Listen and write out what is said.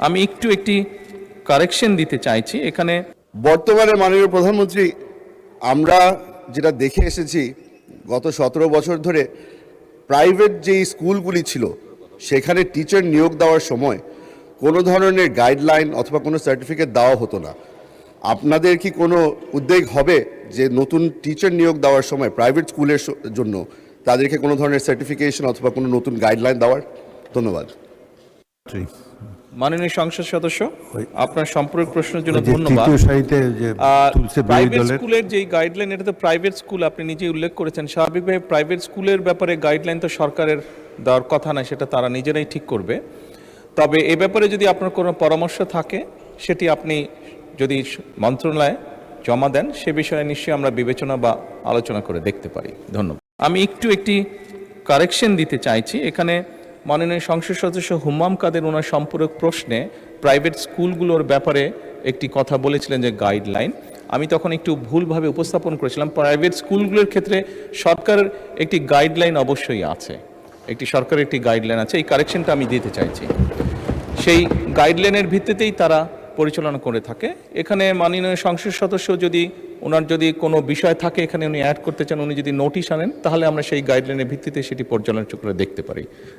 আমি একটি কারেকশন দিতে চাইছি এখানে। বর্তমানে মাননীয় প্রধানমন্ত্রী, আমরা যেটা দেখে এসেছি গত 17 বছর ধরে প্রাইভেট যেই স্কুলগুলি ছিল সেখানে টিচার নিয়োগ দেওয়ার সময় কোনো ধরনের গাইডলাইন অথবা কোনো সার্টিফিকেট দেওয়া হতো না। আপনাদের কি কোনো উদ্যোগ হবে যে নতুন টিচার নিয়োগ দেওয়ার সময় প্রাইভেট স্কুলের জন্য তাদেরকে কোনো ধরনের সার্টিফিকেশন অথবা কোনো নতুন গাইডলাইন দেওয়ার? ধন্যবাদ। মাননীয় সংসদ সদস্য, আপনার সম্পূরক প্রশ্নের জন্য ধন্যবাদ। প্রাইভেট স্কুলের যেই গাইডলাইন, এটা তো প্রাইভেট স্কুল, আপনি নিজেই উল্লেখ করেছেন। স্বাভাবিকভাবে প্রাইভেট স্কুলের ব্যাপারে গাইডলাইন তো সরকারের দেওয়ার কথা না, সেটা তারা নিজেরাই ঠিক করবে। তবে এ ব্যাপারে যদি আপনার কোনো পরামর্শ থাকে সেটি আপনি যদি মন্ত্রণালয়ে জমা দেন, সে বিষয়ে নিশ্চয়ই আমরা বিবেচনা বা আলোচনা করে দেখতে পারি। ধন্যবাদ। আমি একটি কারেকশন দিতে চাইছি এখানে। মাননীয় সংসদ সদস্য হুম্মাম কাদের ওনার সম্পূরক প্রশ্নে প্রাইভেট স্কুলগুলোর ব্যাপারে একটি কথা বলেছিলেন যে গাইডলাইন, আমি তখন একটু ভুলভাবে উপস্থাপন করেছিলাম। প্রাইভেট স্কুলগুলোর ক্ষেত্রে সরকারের একটি গাইডলাইন অবশ্যই আছে, সরকারের একটি গাইডলাইন আছে। এই কারেকশনটা আমি দিতে চাইছি। সেই গাইডলাইনের ভিত্তিতেই তারা পরিচালনা করে থাকে। এখানে মাননীয় সংসদ সদস্য ওনার যদি কোনো বিষয় থাকে এখানে উনি অ্যাড করতে চান, উনি যদি নোটিশ আনেন, তাহলে আমরা সেই গাইডলাইনের ভিত্তিতে সেটি পর্যালোচনা করে দেখতে পারি।